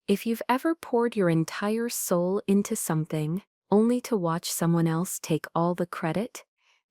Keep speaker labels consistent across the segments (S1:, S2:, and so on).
S1: If you've ever poured your entire soul into something, only to watch someone else take all the credit,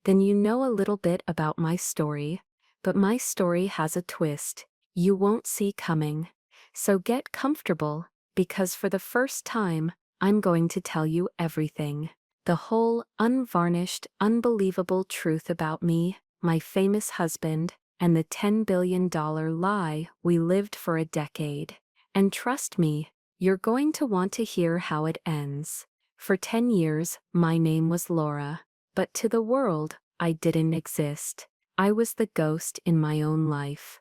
S1: then you know a little bit about my story. But my story has a twist you won't see coming. So get comfortable, because for the first time, I'm going to tell you everything. The whole, unvarnished, unbelievable truth about me, my famous husband, and the $10 billion lie we lived for a decade. And trust me, you're going to want to hear how it ends. For 10 years, my name was Laura. But to the world, I didn't exist. I was the ghost in my own life.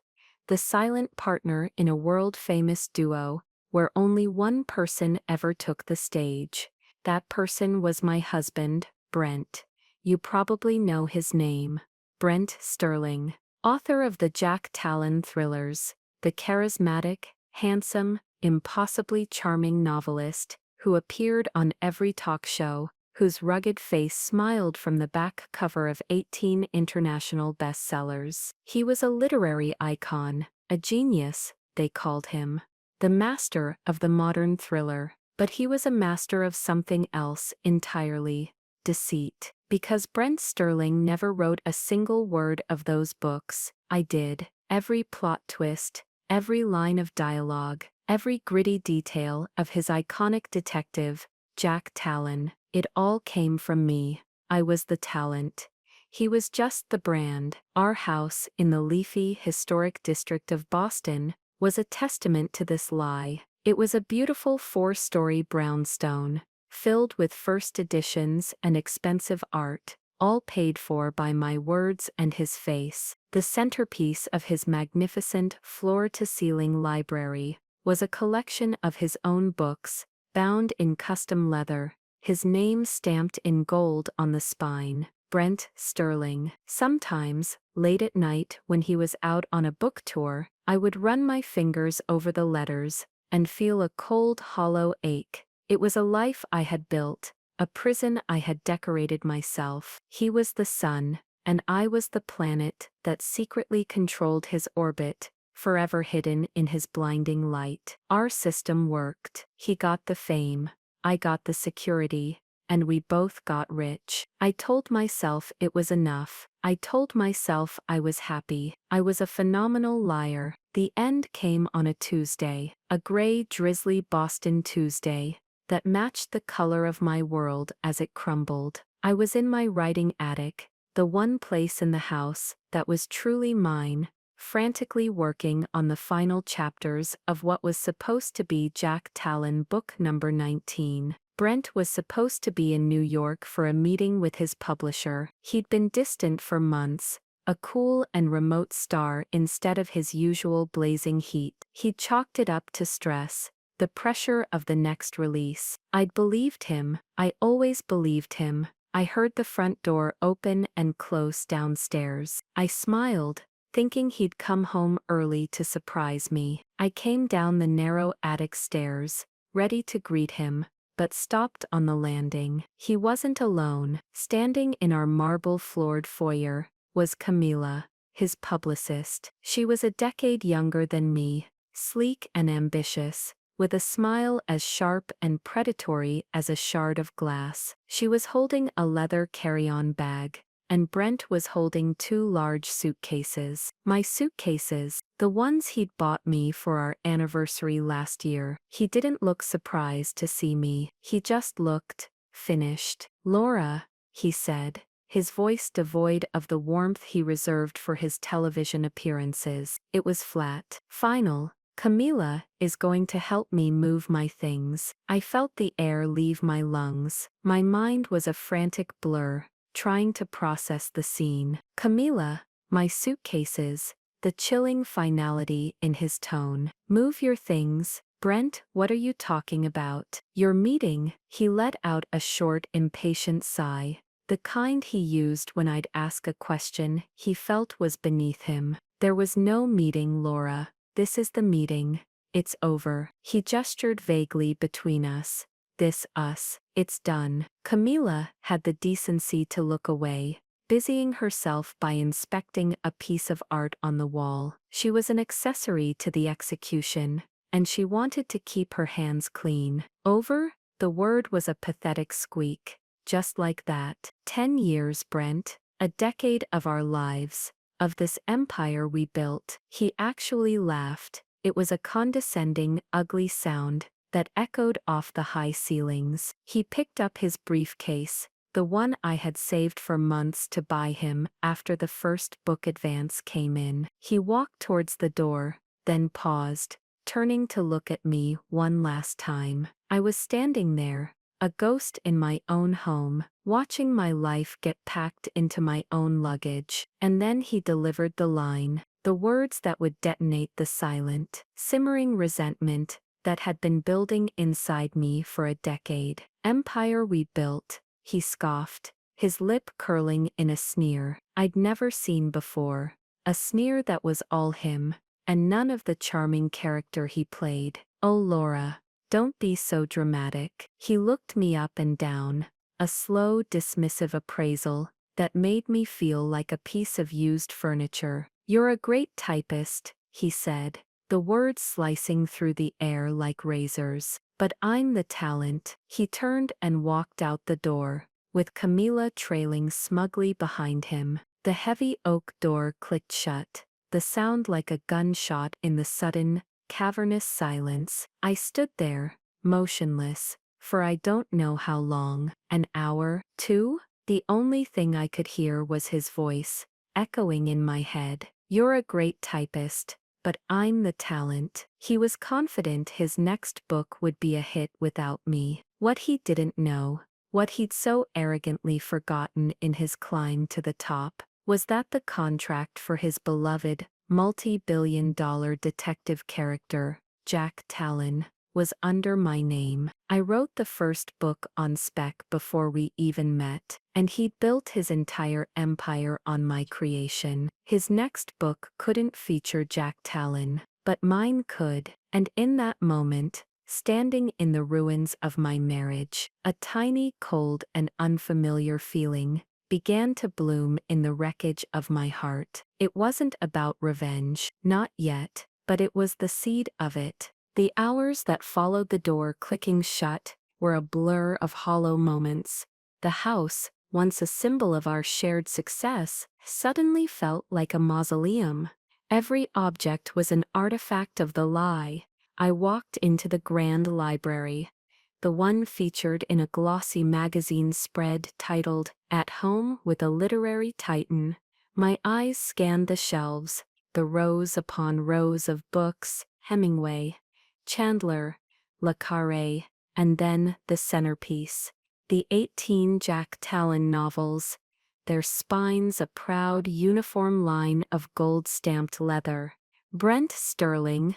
S1: The silent partner in a world-famous duo, where only one person ever took the stage. That person was my husband, Brent. You probably know his name. Brent Sterling, author of the Jack Talon thrillers, the charismatic, handsome, impossibly charming novelist who appeared on every talk show, whose rugged face smiled from the back cover of 18 international bestsellers. He was a literary icon, a genius, they called him. The master of the modern thriller. But he was a master of something else entirely: deceit. Because Brent Sterling never wrote a single word of those books, I did. Every plot twist, every line of dialogue, every gritty detail of his iconic detective, Jack Talon, it all came from me. I was the talent. He was just the brand. Our house in the leafy, historic district of Boston was a testament to this lie. It was a beautiful 4-story brownstone, filled with first editions and expensive art, all paid for by my words and his face. The centerpiece of his magnificent floor-to-ceiling library was a collection of his own books, bound in custom leather, his name stamped in gold on the spine. Brent Sterling. Sometimes, late at night when he was out on a book tour, I would run my fingers over the letters and feel a cold, hollow ache. It was a life I had built, a prison I had decorated myself. He was the sun, and I was the planet that secretly controlled his orbit, forever hidden in his blinding light. Our system worked. He got the fame, I got the security, and we both got rich. I told myself it was enough. I told myself I was happy. I was a phenomenal liar. The end came on a Tuesday, a gray, drizzly Boston Tuesday, that matched the color of my world as it crumbled. I was in my writing attic, the one place in the house that was truly mine, frantically working on the final chapters of what was supposed to be Jack Talon book number 19. Brent was supposed to be in New York for a meeting with his publisher. He'd been distant for months, a cool and remote star instead of his usual blazing heat. He'd chalked it up to stress, the pressure of the next release. I'd believed him. I always believed him. I heard the front door open and close downstairs. I smiled, thinking he'd come home early to surprise me. I came down the narrow attic stairs, ready to greet him, but stopped on the landing. He wasn't alone. Standing in our marble-floored foyer was Camila, his publicist. She was a decade younger than me, sleek and ambitious, with a smile as sharp and predatory as a shard of glass. She was holding a leather carry-on bag, and Brent was holding 2 large suitcases. My suitcases, the ones he'd bought me for our anniversary last year. He didn't look surprised to see me. He just looked finished. "Laura," he said, his voice devoid of the warmth he reserved for his television appearances. It was flat. "Final. Camila is going to help me move my things." I felt the air leave my lungs. My mind was a frantic blur, trying to process the scene. "Camila, my suitcases," the chilling finality in his tone. "Move your things." "Brent, what are you talking about?" "Your meeting." He let out a short, impatient sigh, the kind he used when I'd ask a question he felt was beneath him. "There was no meeting, Laura. This is the meeting. It's over." He gestured vaguely between us. "This us. It's done." Camila had the decency to look away, busying herself by inspecting a piece of art on the wall. She was an accessory to the execution, and she wanted to keep her hands clean. Over, the word was a pathetic squeak. Just like that. 10 years, Brent. A decade of our lives. Of this empire we built. He actually laughed. It was a condescending, ugly sound that echoed off the high ceilings. He picked up his briefcase, the one I had saved for months to buy him after the first book advance came in. He walked towards the door, then paused, turning to look at me one last time. I was standing there, a ghost in my own home, watching my life get packed into my own luggage. And then he delivered the line, the words that would detonate the silent, simmering resentment that had been building inside me for a decade. Empire we built, he scoffed, his lip curling in a sneer I'd never seen before. A sneer that was all him, and none of the charming character he played. Oh, Laura, don't be so dramatic. He looked me up and down, a slow, dismissive appraisal that made me feel like a piece of used furniture. You're a great typist, he said, the words slicing through the air like razors. But I'm the talent. He turned and walked out the door, with Camilla trailing smugly behind him. The heavy oak door clicked shut, the sound like a gunshot in the sudden, cavernous silence. I stood there, motionless, for I don't know how long. An hour, 2? The only thing I could hear was his voice, echoing in my head. You're a great typist, but I'm the talent. He was confident his next book would be a hit without me. What he didn't know, what he'd so arrogantly forgotten in his climb to the top, was that the contract for his beloved, multi-billion-dollar detective character, Jack Talon, was under my name. I wrote the first book on spec before we even met, and he'd built his entire empire on my creation. His next book couldn't feature Jack Talon, but mine could, and in that moment, standing in the ruins of my marriage, a tiny, cold, and unfamiliar feeling began to bloom in the wreckage of my heart. It wasn't about revenge, not yet, but it was the seed of it. The hours that followed the door clicking shut were a blur of hollow moments. The house, once a symbol of our shared success, suddenly felt like a mausoleum. Every object was an artifact of the lie. I walked into the grand library, the one featured in a glossy magazine spread titled At Home with a Literary Titan. My eyes scanned the shelves, the rows upon rows of books, Hemingway, Chandler, Le Carré, and then the centerpiece, the 18 Jack Talon novels, their spines a proud uniform line of gold-stamped leather. Brent Sterling.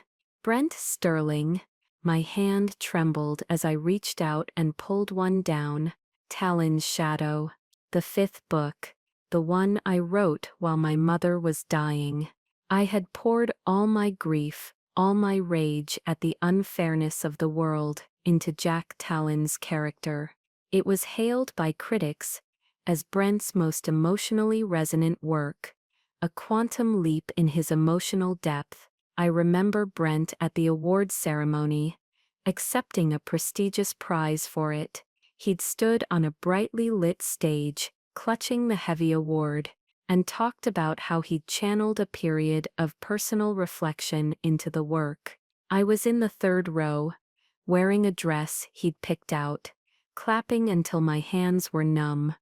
S1: My hand trembled as I reached out and pulled one down. Talon's Shadow. The 5th book. The one I wrote while my mother was dying. I had poured all my grief, all my rage at the unfairness of the world, into Jack Talon's character. It was hailed by critics as Brent's most emotionally resonant work, a quantum leap in his emotional depth. I remember Brent at the awards ceremony, accepting a prestigious prize for it. He'd stood on a brightly lit stage, clutching the heavy award, and talked about how he'd channeled a period of personal reflection into the work. I was in the 3rd row, wearing a dress he'd picked out, clapping until my hands were numb,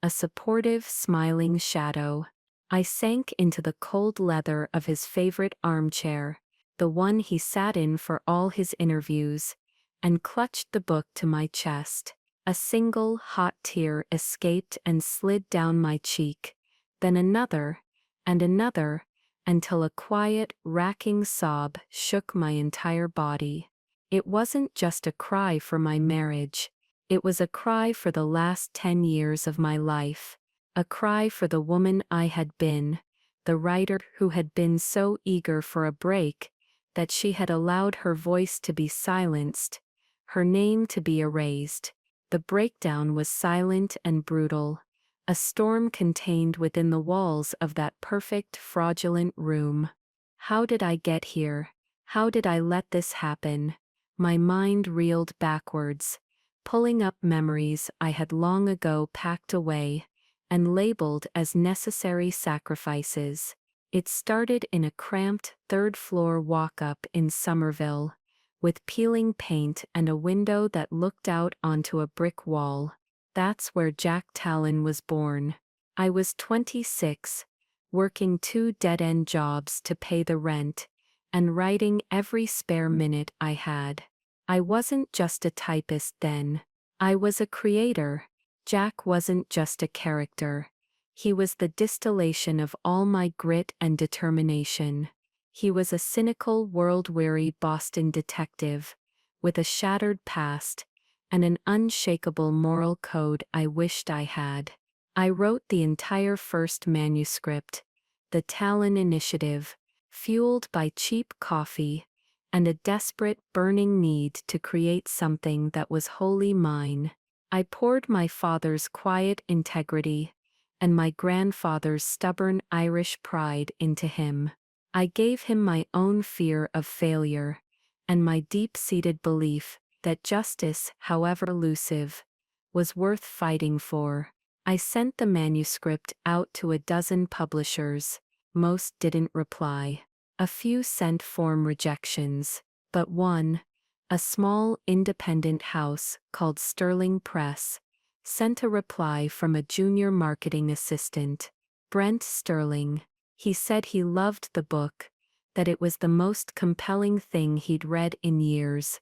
S1: a supportive, smiling shadow. I sank into the cold leather of his favorite armchair, the one he sat in for all his interviews, and clutched the book to my chest. A single hot tear escaped and slid down my cheek, then another, and another, until a quiet, racking sob shook my entire body. It wasn't just a cry for my marriage, it was a cry for the last 10 years of my life. A cry for the woman I had been, the writer who had been so eager for a break that she had allowed her voice to be silenced, her name to be erased. The breakdown was silent and brutal, a storm contained within the walls of that perfect, fraudulent room. How did I get here? How did I let this happen? My mind reeled backwards, pulling up memories I had long ago packed away and labeled as necessary sacrifices. It started in a cramped third-floor walk-up in Somerville, with peeling paint and a window that looked out onto a brick wall. That's where Jack Talon was born. I was 26, working 2 dead-end jobs to pay the rent, and writing every spare minute I had. I wasn't just a typist then. I was a creator. Jack wasn't just a character. He was the distillation of all my grit and determination. He was a cynical, world-weary Boston detective, with a shattered past and an unshakable moral code I wished I had. I wrote the entire first manuscript, The Talon Initiative, fueled by cheap coffee and a desperate, burning need to create something that was wholly mine. I poured my father's quiet integrity and my grandfather's stubborn Irish pride into him. I gave him my own fear of failure and my deep-seated belief that justice, however elusive, was worth fighting for. I sent the manuscript out to a dozen publishers. Most didn't reply. A few sent form rejections, but one, a small independent house called Sterling Press, sent a reply from a junior marketing assistant, Brent Sterling. He said he loved the book, that it was the most compelling thing he'd read in years,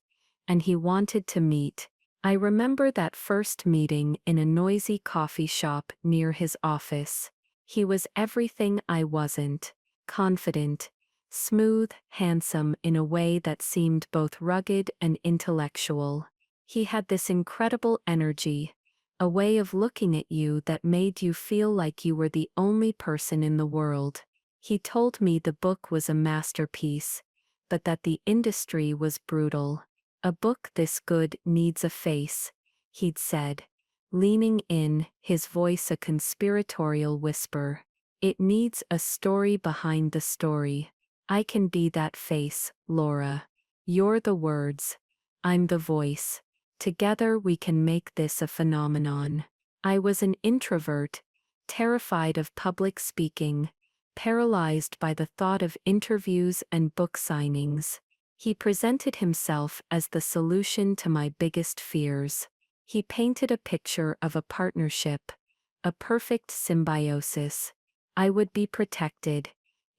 S1: and he wanted to meet. I remember that first meeting in a noisy coffee shop near his office. He was everything I wasn't: confident, smooth, handsome in a way that seemed both rugged and intellectual. He had this incredible energy, a way of looking at you that made you feel like you were the only person in the world. He told me the book was a masterpiece, but that the industry was brutal. A book this good needs a face, he'd said, leaning in, his voice a conspiratorial whisper. It needs a story behind the story. I can be that face, Laura. You're the words. I'm the voice. Together we can make this a phenomenon. I was an introvert, terrified of public speaking, paralyzed by the thought of interviews and book signings. He presented himself as the solution to my biggest fears. He painted a picture of a partnership, a perfect symbiosis. I would be protected,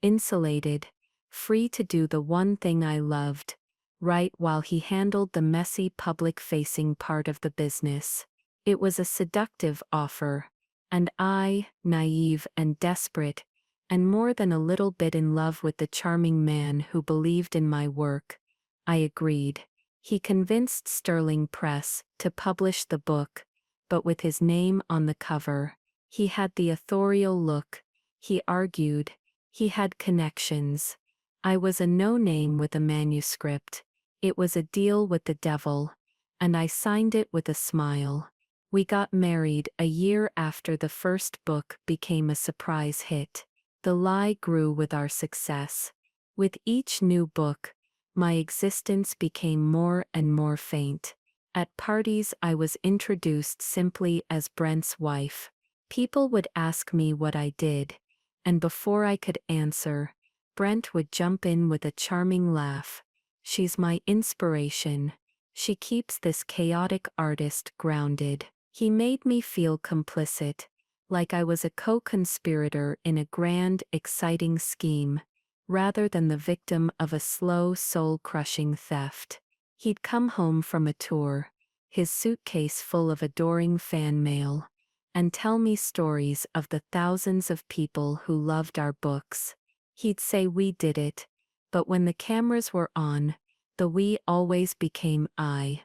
S1: insulated, free to do the one thing I loved, right, while he handled the messy public-facing part of the business. It was a seductive offer, and I, naive and desperate, and more than a little bit in love with the charming man who believed in my work, I agreed. He convinced Sterling Press to publish the book, but with his name on the cover. He had the authorial look, he argued. He had connections. I was a no-name with a manuscript. It was a deal with the devil, and I signed it with a smile. We got married a year after the first book became a surprise hit. The lie grew with our success. With each new book, my existence became more and more faint. At parties I was introduced simply as Brent's wife. People would ask me what I did, and before I could answer, Brent would jump in with a charming laugh. She's my inspiration. She keeps this chaotic artist grounded. He made me feel complicit, like I was a co-conspirator in a grand, exciting scheme, rather than the victim of a slow, soul-crushing theft. He'd come home from a tour, his suitcase full of adoring fan mail, and tell me stories of the thousands of people who loved our books. He'd say we did it, but when the cameras were on, the we always became I.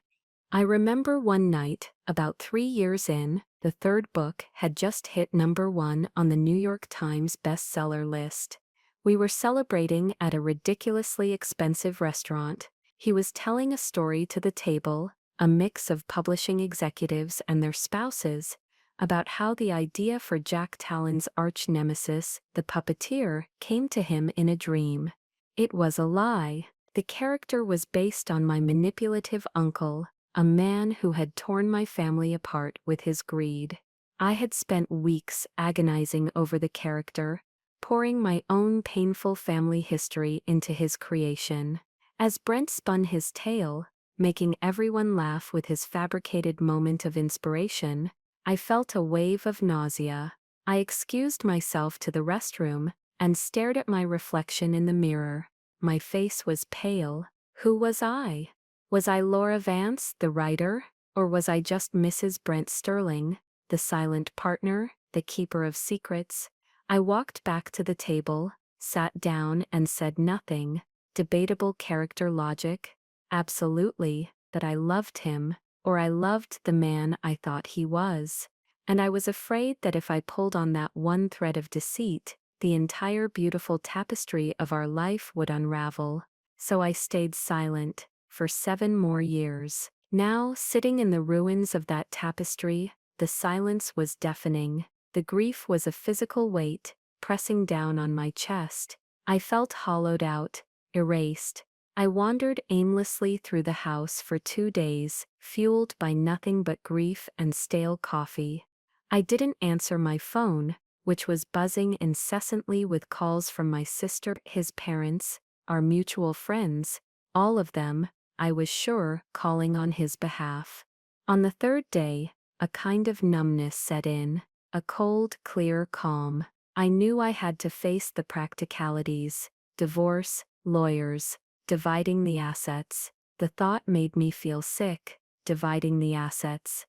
S1: I remember one night, about 3 years in, the third book had just hit #1 on the New York Times bestseller list. We were celebrating at a ridiculously expensive restaurant. He was telling a story to the table, a mix of publishing executives and their spouses, about how the idea for Jack Talon's arch-nemesis, the puppeteer, came to him in a dream. It was a lie. The character was based on my manipulative uncle, a man who had torn my family apart with his greed. I had spent weeks agonizing over the character, pouring my own painful family history into his creation. As Brent spun his tale, making everyone laugh with his fabricated moment of inspiration, I felt a wave of nausea. I excused myself to the restroom and stared at my reflection in the mirror. My face was pale. Who was I? Was I Laura Vance, the writer, or was I just Mrs. Brent Sterling, the silent partner, the keeper of secrets? I walked back to the table, sat down and said nothing. Debatable character logic? Absolutely, that I loved him, or I loved the man I thought he was. And I was afraid that if I pulled on that one thread of deceit, the entire beautiful tapestry of our life would unravel. So I stayed silent, for 7 more years. Now, sitting in the ruins of that tapestry, the silence was deafening. The grief was a physical weight, pressing down on my chest. I felt hollowed out, erased. I wandered aimlessly through the house for 2 days, fueled by nothing but grief and stale coffee. I didn't answer my phone, which was buzzing incessantly with calls from my sister, his parents, our mutual friends, all of them, I was sure, calling on his behalf. On the 3rd day, a kind of numbness set in, a cold, clear calm. I knew I had to face the practicalities: divorce, lawyers, dividing the assets. The thought made me feel sick. Dividing the assets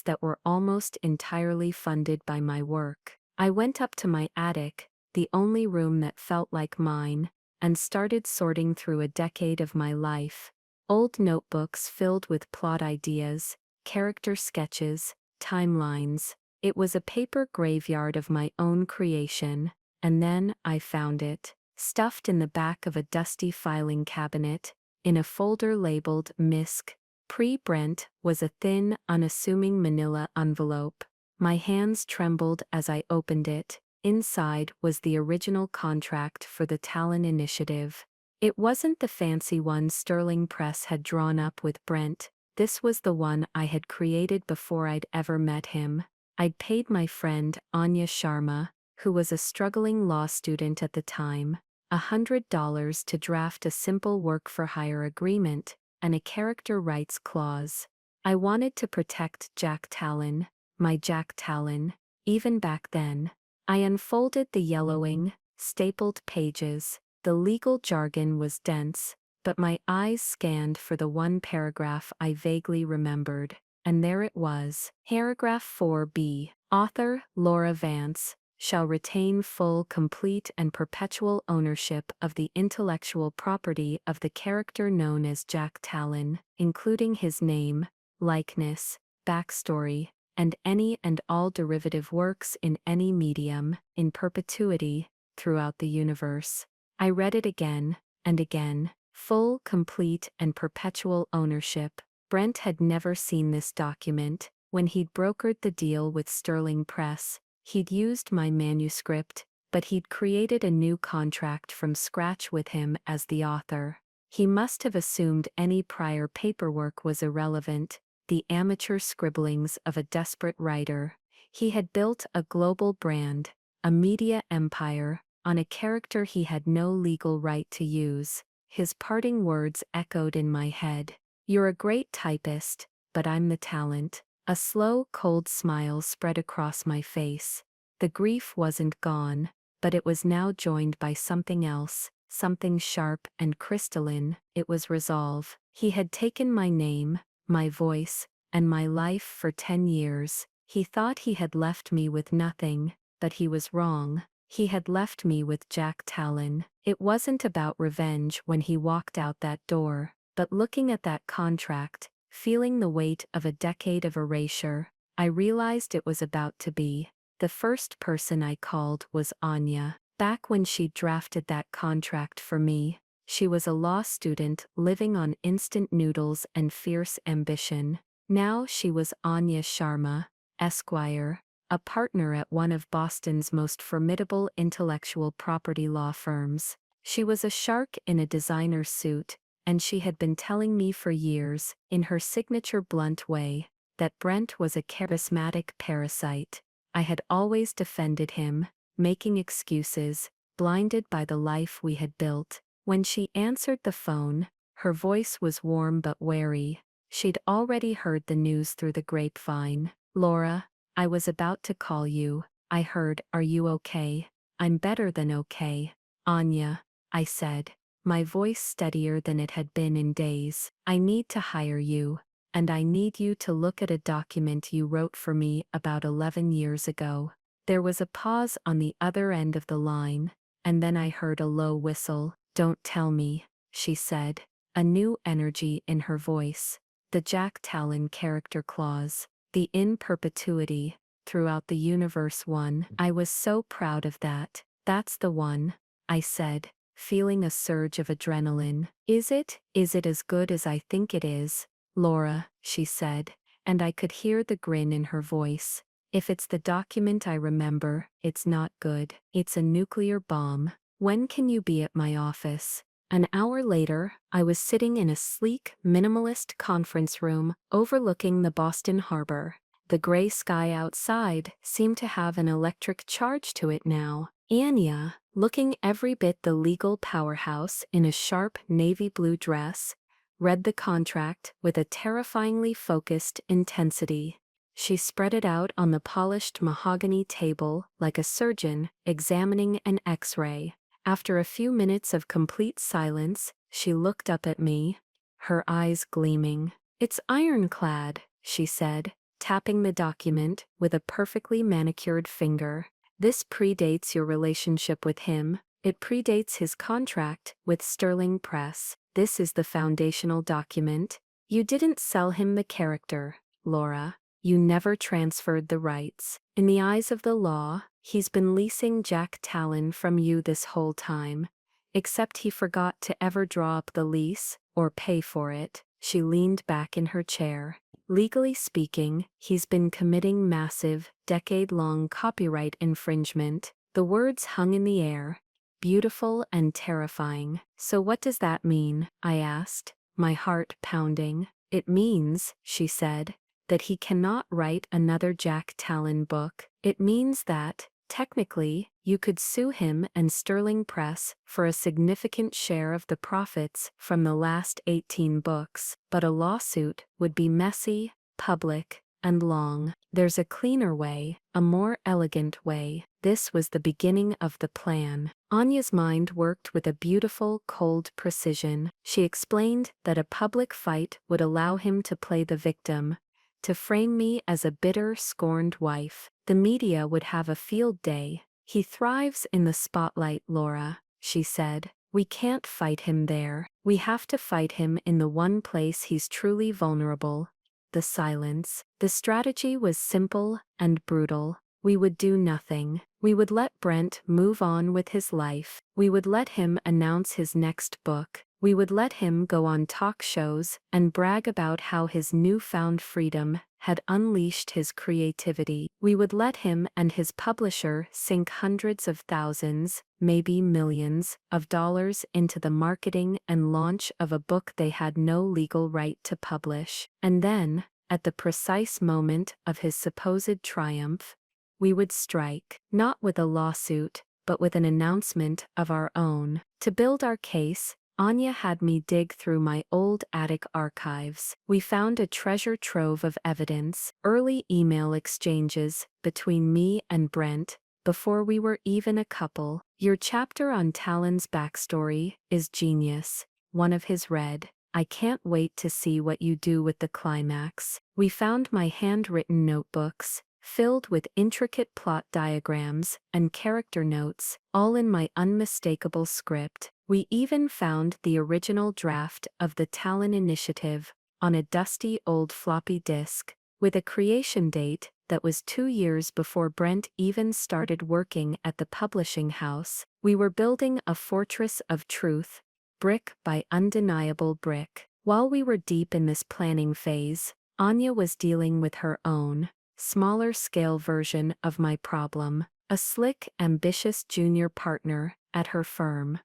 S1: that were almost entirely funded by my work. I went up to my attic, the only room that felt like mine, and started sorting through a decade of my life. Old notebooks filled with plot ideas, character sketches, timelines. It was a paper graveyard of my own creation, and then I found it, stuffed in the back of a dusty filing cabinet, in a folder labeled MISC. Pre-Brent was a thin, unassuming manila envelope. My hands trembled as I opened it. Inside was the original contract for the Talon Initiative. It wasn't the fancy one Sterling Press had drawn up with Brent. This was the one I had created before I'd ever met him. I'd paid my friend, Anya Sharma, who was a struggling law student at the time, $100 to draft a simple work-for-hire agreement and a character rights clause. I wanted to protect Jack Talon, my Jack Talon, even back then. I unfolded the yellowing, stapled pages. The legal jargon was dense, but my eyes scanned for the one paragraph I vaguely remembered, and there it was. Paragraph 4b. Author, Laura Vance, shall retain full, complete, and perpetual ownership of the intellectual property of the character known as Jack Talon, including his name, likeness, backstory, and any and all derivative works in any medium, in perpetuity, throughout the universe. I read it again, and again. Full, complete, and perpetual ownership. Brent had never seen this document. When he'd brokered the deal with Sterling Press, he'd used my manuscript, but he'd created a new contract from scratch with him as the author. He must have assumed any prior paperwork was irrelevant, the amateur scribblings of a desperate writer. He had built a global brand, a media empire, on a character he had no legal right to use. His parting words echoed in my head. "You're a great typist, but I'm the talent." A slow, cold smile spread across my face. The grief wasn't gone, but it was now joined by something else, something sharp and crystalline. It was resolve. He had taken my name, my voice, and my life for 10 years. He thought he had left me with nothing, but he was wrong. He had left me with Jack Talon. It wasn't about revenge when he walked out that door, but looking at that contract, feeling the weight of a decade of erasure, I realized it was about to be. The first person I called was Anya. Back when she drafted that contract for me, she was a law student living on instant noodles and fierce ambition. Now she was Anya Sharma, Esquire, a partner at one of Boston's most formidable intellectual property law firms. She was a shark in a designer suit, and she had been telling me for years, in her signature blunt way, that Brent was a charismatic parasite. I had always defended him, making excuses, blinded by the life we had built. When she answered the phone, her voice was warm but wary. She'd already heard the news through the grapevine. "Laura, I was about to call you. I heard, are you okay?" "I'm better than okay, Anya," I said, my voice steadier than it had been in days. "I need to hire you, and I need you to look at a document you wrote for me about 11 years ago." There was a pause on the other end of the line, and then I heard a low whistle. "Don't tell me," she said, a new energy in her voice. The Jack Talon character clause, the in perpetuity, throughout the universe one. I was so proud of that. "That's the one," I said, feeling a surge of adrenaline. Is it as good as I think it is, Laura?" she said, and I could hear the grin in her voice. "If it's the document I remember, it's not good. It's a nuclear bomb. When can you be at my office?" An hour later, I was sitting in a sleek, minimalist conference room overlooking the Boston Harbor. The gray sky outside seemed to have an electric charge to it now. Anya, looking every bit the legal powerhouse in a sharp navy blue dress, read the contract with a terrifyingly focused intensity. She spread it out on the polished mahogany table like a surgeon examining an X-ray. After a few minutes of complete silence, she looked up at me, her eyes gleaming. "It's ironclad," she said, tapping the document with a perfectly manicured finger. "This predates your relationship with him. It predates his contract with Sterling Press. This is the foundational document. You didn't sell him the character, Laura. You never transferred the rights. In the eyes of the law, he's been leasing Jack Talon from you this whole time. Except he forgot to ever draw up the lease, or pay for it." She leaned back in her chair. "Legally speaking, he's been committing massive, decade-long copyright infringement." The words hung in the air, beautiful and terrifying. "So what does that mean?" I asked, my heart pounding. "It means," she said, "that he cannot write another Jack Talon book. It means that, technically, you could sue him and Sterling Press for a significant share of the profits from the last 18 books, but a lawsuit would be messy, public, and long. There's a cleaner way, a more elegant way." This was the beginning of the plan. Anya's mind worked with a beautiful, cold precision. She explained that a public fight would allow him to play the victim, to frame me as a bitter, scorned wife. The media would have a field day. "He thrives in the spotlight, Laura," she said. "We can't fight him there. We have to fight him in the one place he's truly vulnerable: the silence." The strategy was simple and brutal. We would do nothing. We would let Brent move on with his life. We would let him announce his next book. We would let him go on talk shows and brag about how his newfound freedom had unleashed his creativity. We would let him and his publisher sink hundreds of thousands, maybe millions, of dollars into the marketing and launch of a book they had no legal right to publish. And then, at the precise moment of his supposed triumph, we would strike, not with a lawsuit, but with an announcement of our own. To build our case, Anya had me dig through my old attic archives. We found a treasure trove of evidence, early email exchanges between me and Brent, before we were even a couple. "Your chapter on Talon's backstory is genius," one of his read. "I can't wait to see what you do with the climax." We found my handwritten notebooks, filled with intricate plot diagrams and character notes, all in my unmistakable script. We even found the original draft of the Talon Initiative on a dusty old floppy disk, with a creation date that was 2 years before Brent even started working at the publishing house. We were building a fortress of truth, brick by undeniable brick. While we were deep in this planning phase, Anya was dealing with her own, smaller-scale version of my problem, a slick, ambitious junior partner at her firm.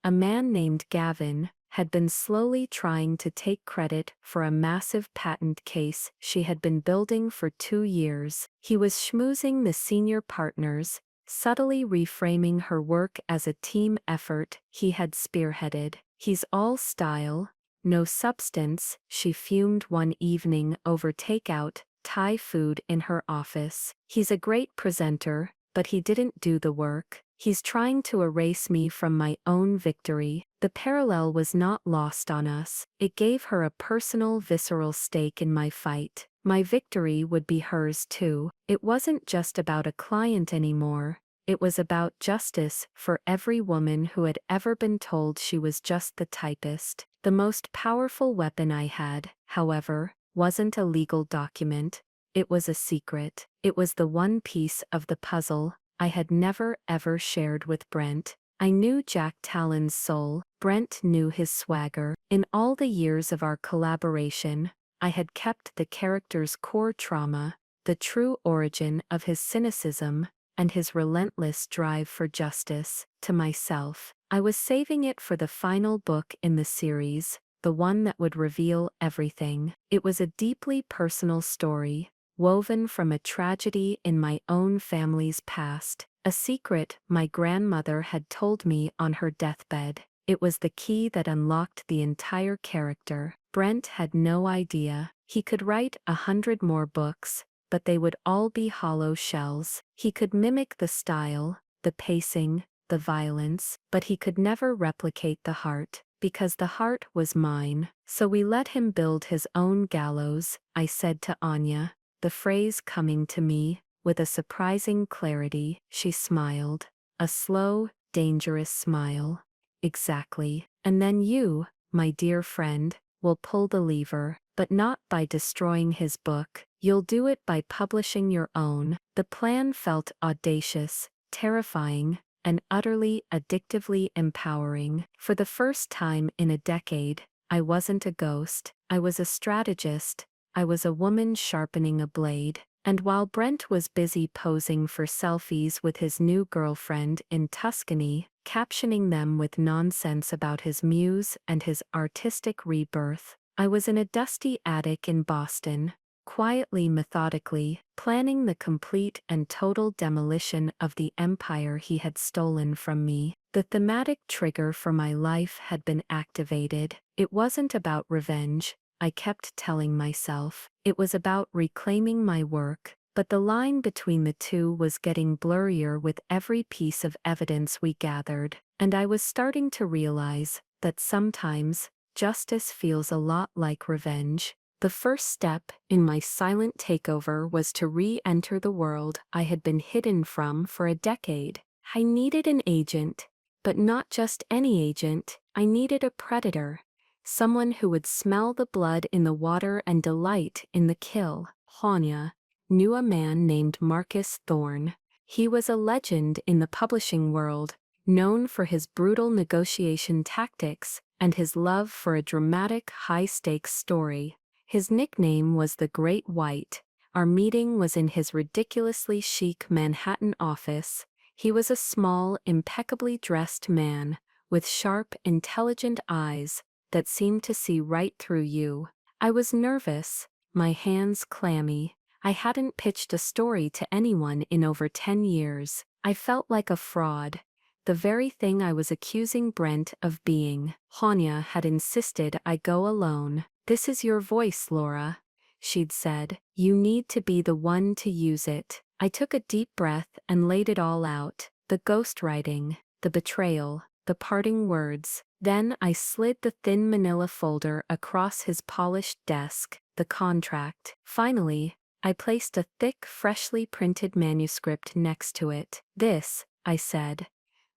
S1: A man named Gavin had been slowly trying to take credit for a massive patent case she had been building for 2 years. He was schmoozing the senior partners, subtly reframing her work as a team effort he had spearheaded. "He's all style, no substance," she fumed one evening over takeout Thai food in her office. "He's a great presenter, but he didn't do the work. He's trying to erase me from my own victory." The parallel was not lost on us. It gave her a personal, visceral stake in my fight. My victory would be hers too. It wasn't just about a client anymore. It was about justice for every woman who had ever been told she was just the typist. The most powerful weapon I had, however, wasn't a legal document. It was a secret. It was the one piece of the puzzle I had never ever shared with Brent. I knew Jack Talon's soul. Brent knew his swagger. In all the years of our collaboration, I had kept the character's core trauma, the true origin of his cynicism, and his relentless drive for justice, to myself. I was saving it for the final book in the series, the one that would reveal everything. It was a deeply personal story, woven from a tragedy in my own family's past, a secret my grandmother had told me on her deathbed. It was the key that unlocked the entire character. Brent had no idea. He could write 100 more books, but they would all be hollow shells. He could mimic the style, the pacing, the violence, but he could never replicate the heart, because the heart was mine. So we let him build his own gallows, I said to Anya, the phrase coming to me with a surprising clarity. She smiled. A slow, dangerous smile. "Exactly. And then you, my dear friend, will pull the lever, but not by destroying his book. You'll do it by publishing your own." The plan felt audacious, terrifying, and utterly addictively empowering. For the first time in a decade, I wasn't a ghost. I was a strategist. I was a woman sharpening a blade. And while Brent was busy posing for selfies with his new girlfriend in Tuscany, captioning them with nonsense about his muse and his artistic rebirth, I was in a dusty attic in Boston, quietly, methodically, planning the complete and total demolition of the empire he had stolen from me. The thematic trigger for my life had been activated. It wasn't about revenge, I kept telling myself. It was about reclaiming my work, but the line between the two was getting blurrier with every piece of evidence we gathered, and I was starting to realize that sometimes justice feels a lot like revenge. The first step in my silent takeover was to re-enter the world I had been hidden from for a decade. I needed an agent, but not just any agent. I needed a predator. Someone who would smell the blood in the water and delight in the kill. Hanya knew a man named Marcus Thorne. He was a legend in the publishing world, known for his brutal negotiation tactics and his love for a dramatic, high-stakes story. His nickname was the Great White. Our meeting was in his ridiculously chic Manhattan office. He was a small, impeccably dressed man, with sharp, intelligent eyes that seemed to see right through you. I was nervous, my hands clammy. I hadn't pitched a story to anyone in over 10 years. I felt like a fraud, the very thing I was accusing Brent of being. Hanya had insisted I go alone. "This is your voice, Laura," she'd said. "You need to be the one to use it." I took a deep breath and laid it all out. The ghostwriting, the betrayal, the parting words. Then I slid the thin manila folder across his polished desk, the contract. Finally, I placed a thick, freshly printed manuscript next to it. "This," I said,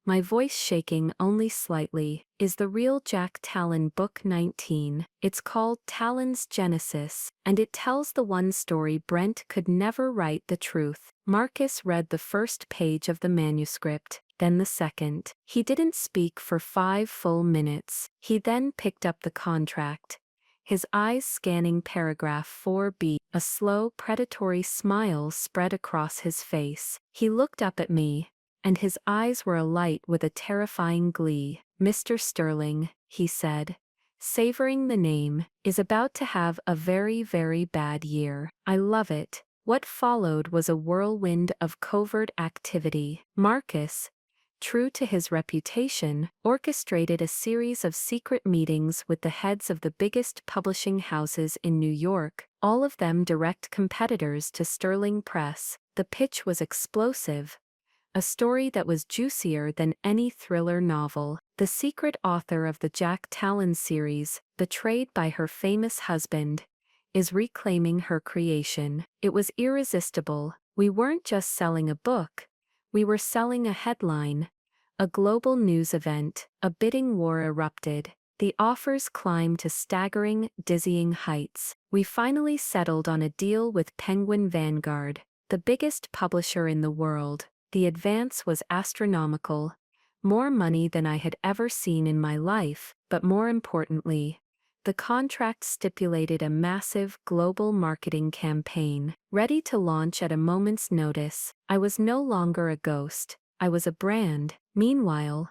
S1: my voice shaking only slightly, "is the real Jack Talon Book 19. It's called Talon's Genesis, and it tells the one story Brent could never write the truth." Marcus read the first page of the manuscript, then the second. He didn't speak for 5 full minutes. He then picked up the contract, his eyes scanning paragraph 4b. A slow, predatory smile spread across his face. He looked up at me, and his eyes were alight with a terrifying glee. "Mr. Sterling," he said, savoring the name, "is about to have a very, very bad year. I love it." What followed was a whirlwind of covert activity. Marcus, true to his reputation, orchestrated a series of secret meetings with the heads of the biggest publishing houses in New York, all of them direct competitors to Sterling Press. The pitch was explosive, a story that was juicier than any thriller novel. The secret author of the Jack Talon series, betrayed by her famous husband, is reclaiming her creation. It was irresistible. We weren't just selling a book, we were selling a headline. A global news event. A bidding war erupted. The offers climbed to staggering, dizzying heights. We finally settled on a deal with Penguin Vanguard, the biggest publisher in the world. The advance was astronomical. More money than I had ever seen in my life, but more importantly, the contract stipulated a massive global marketing campaign. Ready to launch at a moment's notice, I was no longer a ghost, I was a brand. Meanwhile,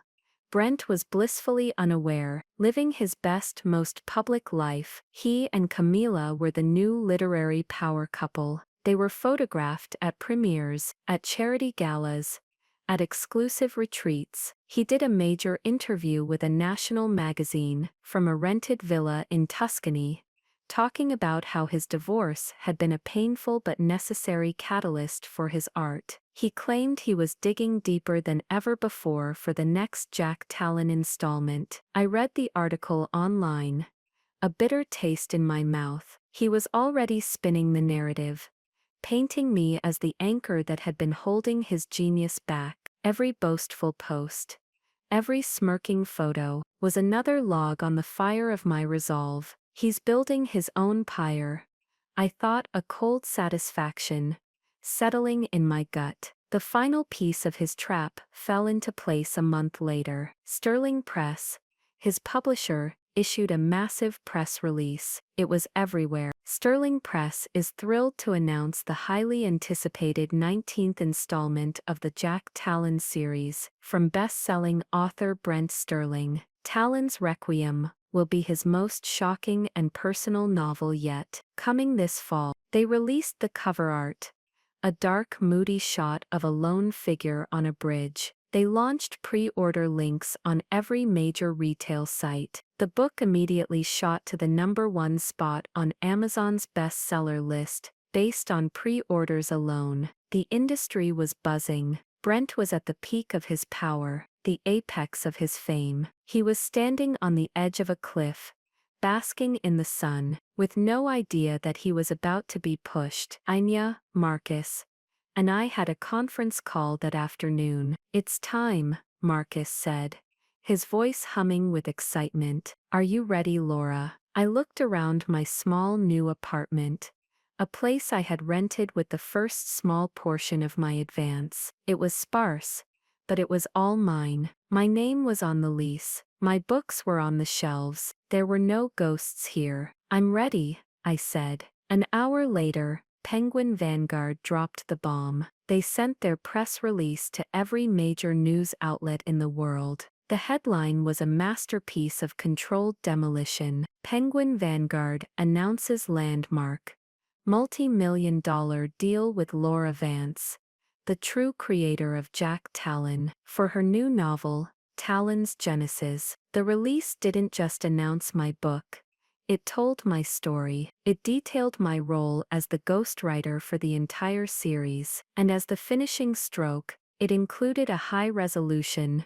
S1: Brent was blissfully unaware, living his best, most public life. He and Camila were the new literary power couple. They were photographed at premieres, at charity galas, at exclusive retreats. He did a major interview with a national magazine from a rented villa in Tuscany, talking about how his divorce had been a painful but necessary catalyst for his art. He claimed he was digging deeper than ever before for the next Jack Talon installment. I read the article online, a bitter taste in my mouth. He was already spinning the narrative, painting me as the anchor that had been holding his genius back. Every boastful post, every smirking photo, was another log on the fire of my resolve. He's building his own pyre, I thought, a cold satisfaction settling in my gut. The final piece of his trap fell into place a month later. Sterling Press, his publisher, issued a massive press release. It was everywhere. Sterling Press is thrilled to announce the highly anticipated 19th installment of the Jack Talon series. From best-selling author Brent Sterling, Talon's Requiem will be his most shocking and personal novel yet. Coming this fall, they released the cover art, a dark, moody shot of a lone figure on a bridge. They launched pre-order links on every major retail site. The book immediately shot to the #1 spot on Amazon's bestseller list, based on pre-orders alone. The industry was buzzing. Brent was at the peak of his power, the apex of his fame. He was standing on the edge of a cliff, basking in the sun, with no idea that he was about to be pushed. Anya, Marcus, and I had a conference call that afternoon. "It's time," Marcus said, his voice humming with excitement. "Are you ready, Laura?" I looked around my small new apartment, a place I had rented with the first small portion of my advance. It was sparse, but it was all mine. My name was on the lease. My books were on the shelves. There were no ghosts here. "I'm ready," I said. An hour later, Penguin Vanguard dropped the bomb. They sent their press release to every major news outlet in the world. The headline was a masterpiece of controlled demolition. Penguin Vanguard announces landmark, multi-million-dollar deal with Laura Vance, the true creator of Jack Talon, for her new novel, Talon's Genesis. The release didn't just announce my book. It told my story. It detailed my role as the ghostwriter for the entire series, and as the finishing stroke, it included a high-resolution,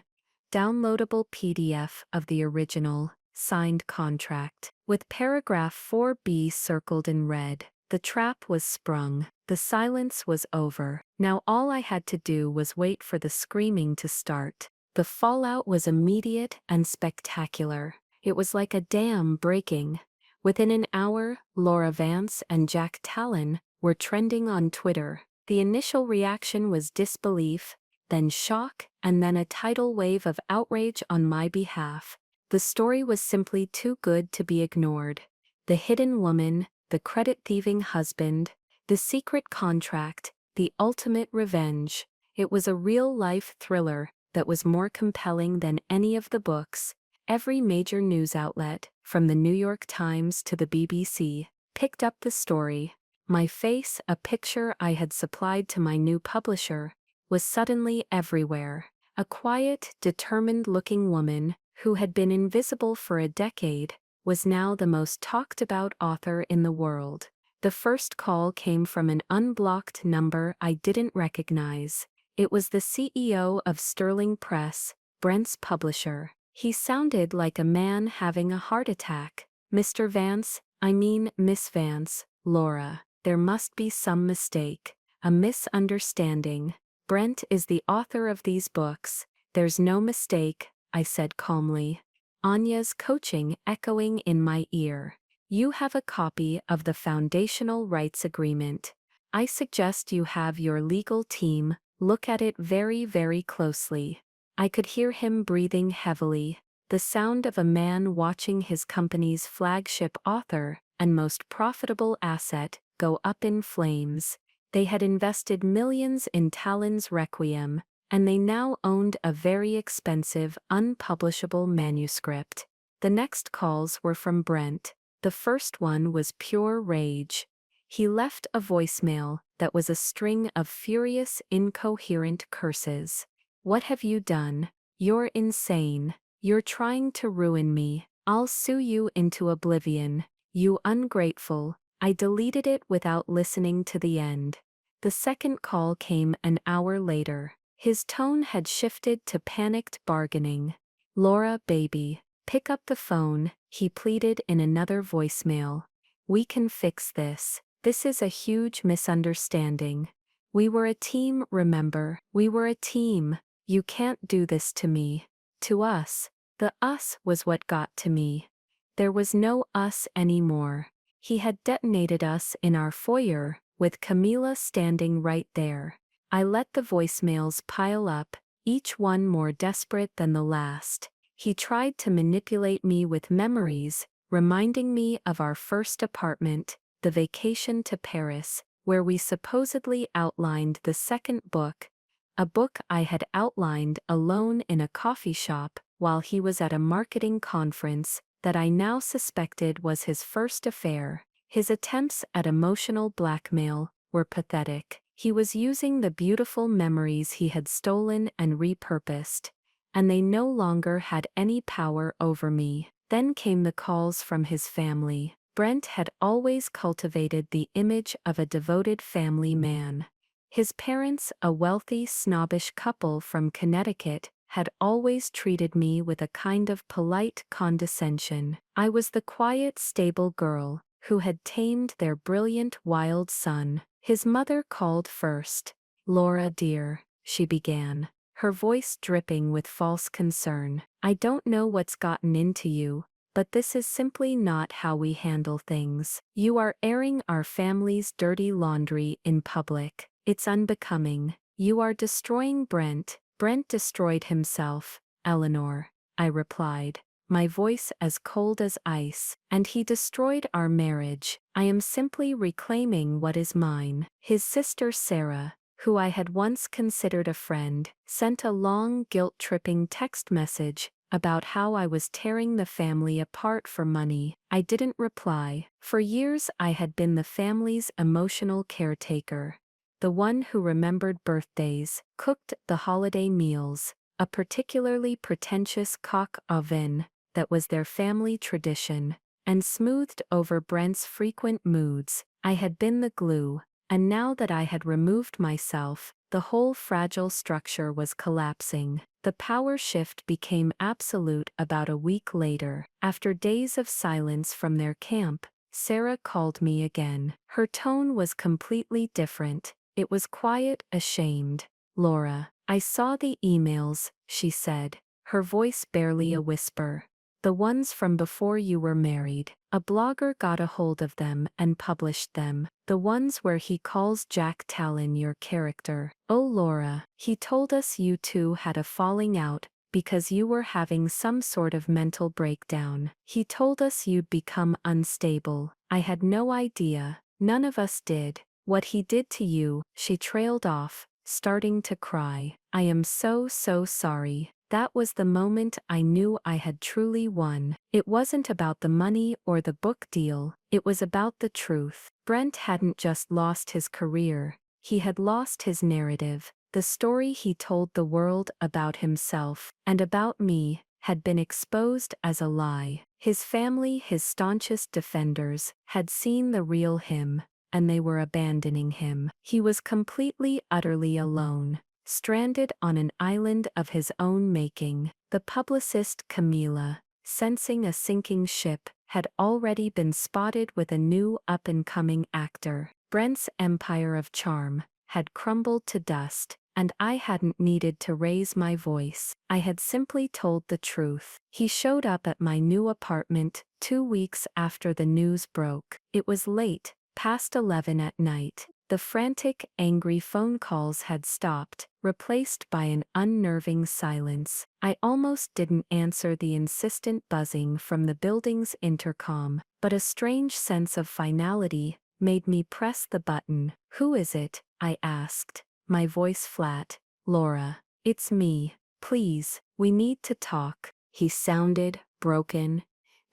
S1: downloadable PDF of the original, signed contract. With paragraph 4B circled in red, the trap was sprung. The silence was over. Now all I had to do was wait for the screaming to start. The fallout was immediate and spectacular. It was like a dam breaking. Within an hour, Laura Vance and Jack Talon were trending on Twitter. The initial reaction was disbelief, then shock, and then a tidal wave of outrage on my behalf. The story was simply too good to be ignored. The hidden woman, the credit-thieving husband, the secret contract, the ultimate revenge. It was a real-life thriller that was more compelling than any of the books. Every major news outlet, from the New York Times to the BBC, picked up the story. My face, a picture I had supplied to my new publisher, was suddenly everywhere. A quiet, determined-looking woman, who had been invisible for a decade, was now the most talked-about author in the world. The first call came from an unblocked number I didn't recognize. It was the CEO of Sterling Press, Brent's publisher. He sounded like a man having a heart attack. "Mr. Vance, I mean Miss Vance, Laura, there must be some mistake, a misunderstanding. Brent is the author of these books. There's no mistake," I said calmly. Anya's coaching echoing in my ear. "You have a copy of the Foundational Rights Agreement. I suggest you have your legal team look at it very, very closely." I could hear him breathing heavily, the sound of a man watching his company's flagship author and most profitable asset go up in flames. They had invested millions in Talon's Requiem, and they now owned a very expensive, unpublishable manuscript. The next calls were from Brent. The first one was pure rage. He left a voicemail that was a string of furious, incoherent curses. "What have you done? You're insane. You're trying to ruin me. I'll sue you into oblivion. You ungrateful." I deleted it without listening to the end. The second call came an hour later. His tone had shifted to panicked bargaining. "Laura, baby, pick up the phone," he pleaded in another voicemail. "We can fix this. This is a huge misunderstanding. We were a team, remember? We were a team. You can't do this to me." To us. The us was what got to me. There was no us anymore. He had detonated us in our foyer, with Camila standing right there. I let the voicemails pile up, each one more desperate than the last. He tried to manipulate me with memories, reminding me of our first apartment, the vacation to Paris, where we supposedly outlined the second book, a book I had outlined alone in a coffee shop while he was at a marketing conference that I now suspected was his first affair. His attempts at emotional blackmail were pathetic. He was using the beautiful memories he had stolen and repurposed, and they no longer had any power over me. Then came the calls from his family. Brent had always cultivated the image of a devoted family man. His parents, a wealthy, snobbish couple from Connecticut, had always treated me with a kind of polite condescension. I was the quiet, stable girl who had tamed their brilliant, wild son. His mother called first. "Laura dear," she began, her voice dripping with false concern. "I don't know what's gotten into you, but this is simply not how we handle things. You are airing our family's dirty laundry in public. It's unbecoming. You are destroying Brent." "Brent destroyed himself, Eleanor," I replied, my voice as cold as ice. "And he destroyed our marriage. I am simply reclaiming what is mine." His sister Sarah, who I had once considered a friend, sent a long, guilt-tripping text message about how I was tearing the family apart for money. I didn't reply. For years I had been the family's emotional caretaker, the one who remembered birthdays, cooked the holiday meals, a particularly pretentious coq au vin that was their family tradition, and smoothed over Brent's frequent moods. I had been the glue, and now that I had removed myself, the whole fragile structure was collapsing. The power shift became absolute about a week later. After days of silence from their camp, Sarah called me again. Her tone was completely different. It was quiet, ashamed. "Laura, I saw the emails," she said, her voice barely a whisper. "The ones from before you were married. A blogger got a hold of them and published them. The ones where he calls Jack Talon your character. Oh Laura, he told us you two had a falling out because you were having some sort of mental breakdown. He told us you'd become unstable. I had no idea. None of us did. What he did to you," she trailed off, starting to cry. I am so sorry. That was the moment I knew I had truly won. It wasn't about the money or the book deal, it was about the truth. Brent hadn't just lost his career, he had lost his narrative. The story he told the world about himself and about me had been exposed as a lie. His family, his staunchest defenders, had seen the real him, and they were abandoning him. He was completely, utterly alone, stranded on an island of his own making. The publicist Camila, sensing a sinking ship, had already been spotted with a new up-and-coming actor. Brent's empire of charm had crumbled to dust, and I hadn't needed to raise my voice. I had simply told the truth. He showed up at my new apartment 2 weeks after the news broke. It was late, past 11 at night. The frantic, angry phone calls had stopped, replaced by an unnerving silence. I almost didn't answer the insistent buzzing from the building's intercom, but a strange sense of finality made me press the button. "Who is it?" I asked, my voice flat. "Laura, it's me. Please, we need to talk." He sounded broken.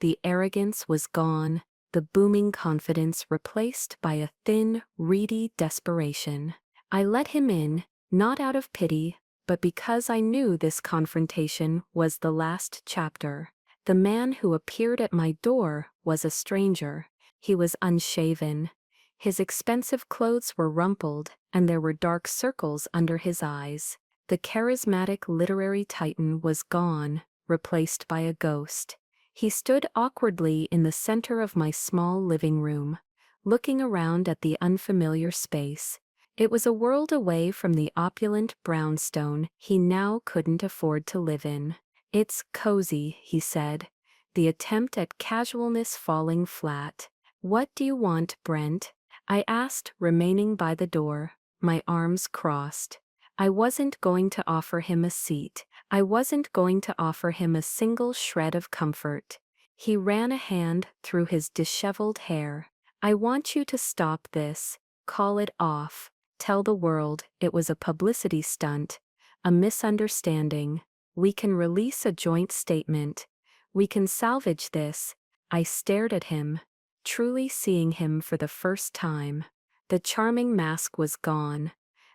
S1: The arrogance was gone, the booming confidence replaced by a thin, reedy desperation. I let him in, not out of pity, but because I knew this confrontation was the last chapter. The man who appeared at my door was a stranger. He was unshaven. His expensive clothes were rumpled, and there were dark circles under his eyes. The charismatic literary titan was gone, replaced by a ghost. He stood awkwardly in the center of my small living room, looking around at the unfamiliar space. It was a world away from the opulent brownstone he now couldn't afford to live in. "It's cozy," he said, the attempt at casualness falling flat. "What do you want, Brent?" I asked, remaining by the door, my arms crossed. I wasn't going to offer him a seat. I wasn't going to offer him a single shred of comfort. He ran a hand through his disheveled hair. "I want you to stop this. Call it off. Tell the world it was a publicity stunt, a misunderstanding. We can release a joint statement. We can salvage this." I stared at him, truly seeing him for the first time. The charming mask was gone,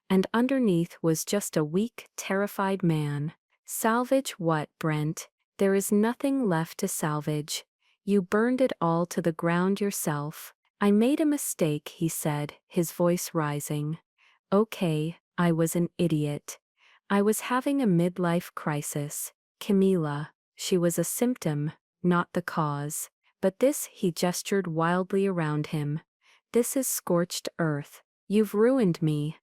S1: and underneath was just a weak, terrified man. "Salvage what, Brent? There is nothing left to salvage. You burned it all to the ground yourself." "I made a mistake," he said, his voice rising. "Okay, I was an idiot. I was having a midlife crisis. Camila, she was a symptom, not the cause. But this," he gestured wildly around him, "this is scorched earth. You've ruined me."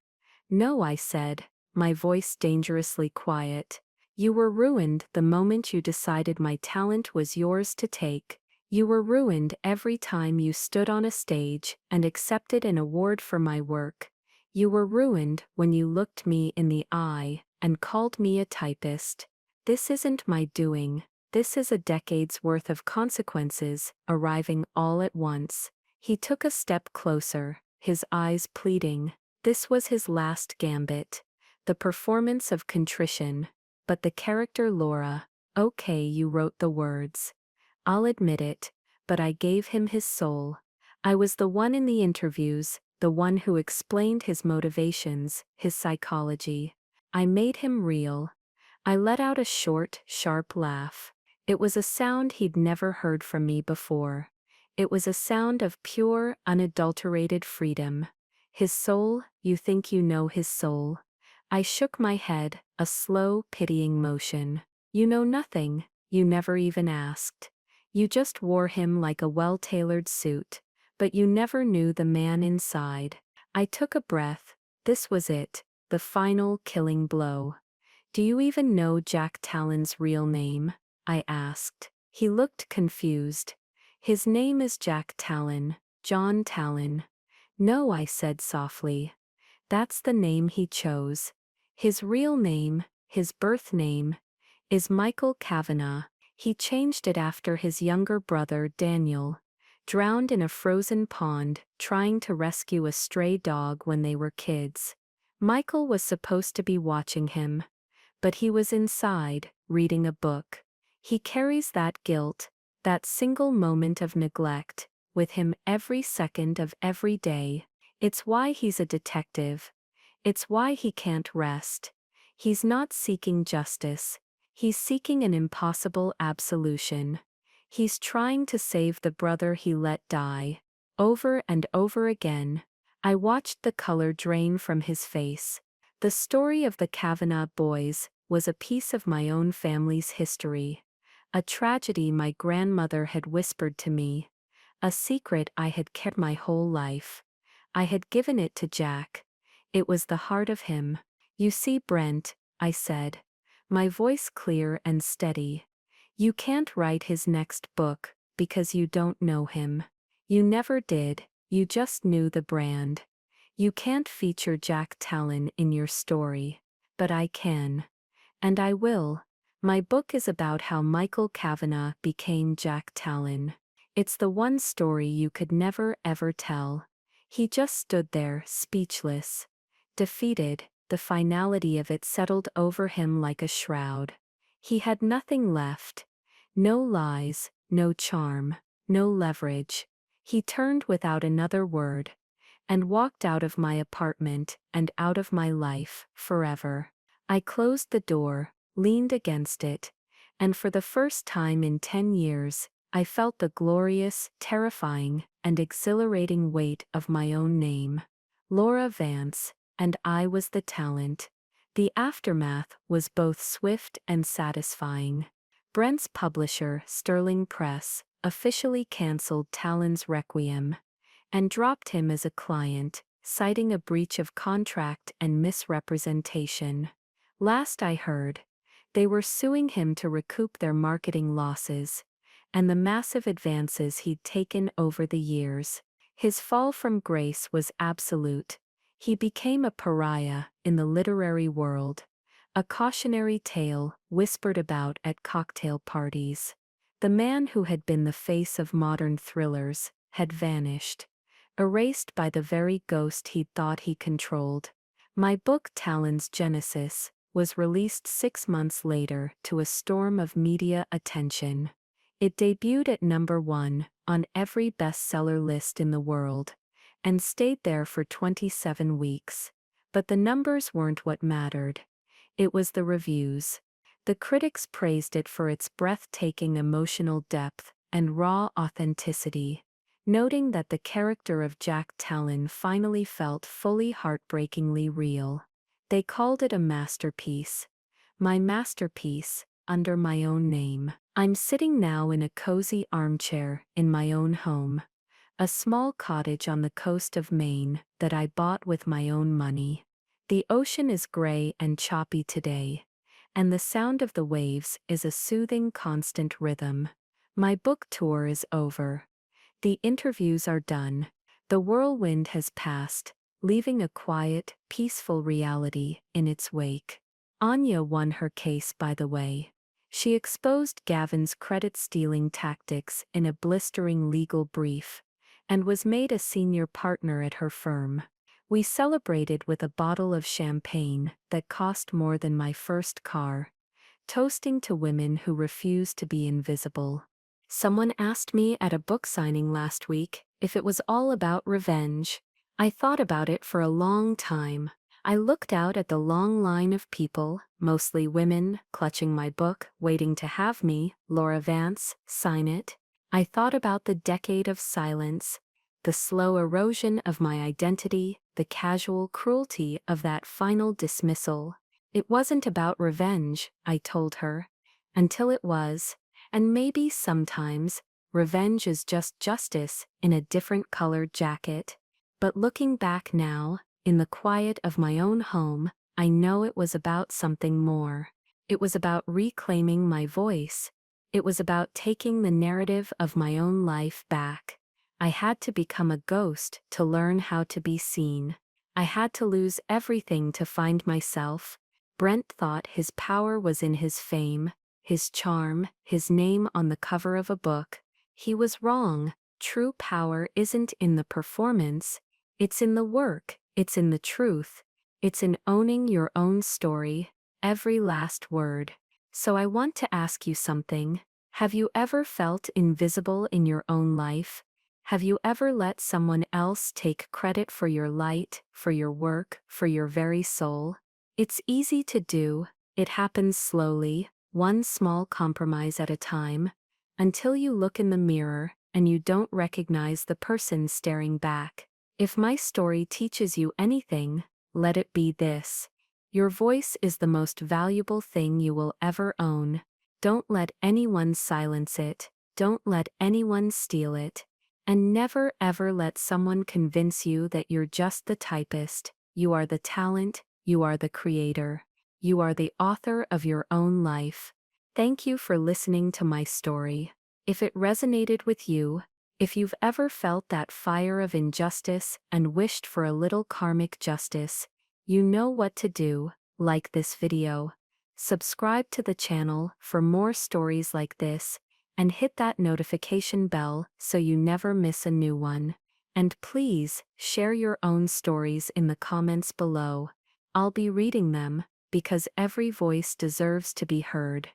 S1: "No," I said, my voice dangerously quiet. "You were ruined the moment you decided my talent was yours to take. You were ruined every time you stood on a stage and accepted an award for my work. You were ruined when you looked me in the eye and called me a typist. This isn't my doing. This is a decade's worth of consequences, arriving all at once." He took a step closer, his eyes pleading. This was his last gambit, the performance of contrition, but the character Laura. "Okay, you wrote the words. I'll admit it, but I gave him his soul. I was the one in the interviews, the one who explained his motivations, his psychology. I made him real." I let out a short, sharp laugh. It was a sound he'd never heard from me before. It was a sound of pure, unadulterated freedom. "His soul? You think you know his soul?" I shook my head, a slow, pitying motion. "You know nothing. You never even asked. You just wore him like a well-tailored suit, but you never knew the man inside." I took a breath. This was it, the final killing blow. "Do you even know Jack Talon's real name?" I asked. He looked confused. "His name is Jack Talon, John Talon." "No," I said softly. "That's the name he chose. His real name, his birth name, is Michael Kavanagh. He changed it after his younger brother Daniel drowned in a frozen pond trying to rescue a stray dog when they were kids. Michael was supposed to be watching him, but he was inside, reading a book. He carries that guilt, that single moment of neglect, with him every second of every day. It's why he's a detective. It's why he can't rest. He's not seeking justice. He's seeking an impossible absolution. He's trying to save the brother he let die. Over and over again, I watched the color drain from his face. The story of the Kavanaugh boys was a piece of my own family's history. A tragedy my grandmother had whispered to me. A secret I had kept my whole life. I had given it to Jack. It was the heart of him. You see, Brent, I said, my voice clear and steady. You can't write his next book because you don't know him. You never did, you just knew the brand. You can't feature Jack Talon in your story, but I can. And I will. My book is about how Michael Kavanaugh became Jack Talon. It's the one story you could never ever tell. He just stood there, speechless. Defeated, the finality of it settled over him like a shroud. He had nothing left. No lies, no charm, no leverage. He turned without another word, and walked out of my apartment and out of my life, forever. I closed the door, leaned against it, and for the first time in 10 years, I felt the glorious, terrifying, and exhilarating weight of my own name. Laura Vance, and I was the talent. The aftermath was both swift and satisfying. Brent's publisher, Sterling Press, officially canceled Talon's Requiem and dropped him as a client, citing a breach of contract and misrepresentation. Last I heard, they were suing him to recoup their marketing losses and the massive advances he'd taken over the years. His fall from grace was absolute. He became a pariah in the literary world, a cautionary tale whispered about at cocktail parties. The man who had been the face of modern thrillers had vanished, erased by the very ghost he'd thought he controlled. My book Talon's Genesis was released 6 months later to a storm of media attention. It debuted at #1 on every bestseller list in the world, and stayed there for 27 weeks. But the numbers weren't what mattered. It was the reviews. The critics praised it for its breathtaking emotional depth and raw authenticity, noting that the character of Jack Talon finally felt fully heartbreakingly real. They called it a masterpiece. My masterpiece, under my own name. I'm sitting now in a cozy armchair in my own home, a small cottage on the coast of Maine that I bought with my own money. The ocean is gray and choppy today, and the sound of the waves is a soothing constant rhythm. My book tour is over. The interviews are done. The whirlwind has passed, leaving a quiet, peaceful reality in its wake. Anya won her case, by the way. She exposed Gavin's credit-stealing tactics in a blistering legal brief, and was made a senior partner at her firm. We celebrated with a bottle of champagne that cost more than my first car, toasting to women who refuse to be invisible. Someone asked me at a book signing last week if it was all about revenge. I thought about it for a long time. I looked out at the long line of people, mostly women, clutching my book, waiting to have me, Laura Vance, sign it. I thought about the decade of silence, the slow erosion of my identity, the casual cruelty of that final dismissal. It wasn't about revenge, I told her, until it was, and maybe sometimes, revenge is just justice in a different colored jacket. But looking back now, in the quiet of my own home, I know it was about something more. It was about reclaiming my voice. It was about taking the narrative of my own life back. I had to become a ghost to learn how to be seen. I had to lose everything to find myself. Brent thought his power was in his fame, his charm, his name on the cover of a book. He was wrong. True power isn't in the performance. It's in the work, it's in the truth, It's in owning your own story, every last word. So I want to ask you something. Have you ever felt invisible in your own life? Have you ever let someone else take credit for your light, for your work, for your very soul? It's easy to do. It happens slowly, one small compromise at a time, until you look in the mirror and you don't recognize the person staring back. If my story teaches you anything, let it be this. Your voice is the most valuable thing you will ever own. Don't let anyone silence it, don't let anyone steal it, and never ever let someone convince you that you're just the typist. You are the talent, you are the creator, you are the author of your own life. Thank you for listening to my story. If it resonated with you, if you've ever felt that fire of injustice and wished for a little karmic justice, you know what to do. Like this video, subscribe to the channel for more stories like this, and hit that notification bell so you never miss a new one. And please, share your own stories in the comments below. I'll be reading them, because every voice deserves to be heard.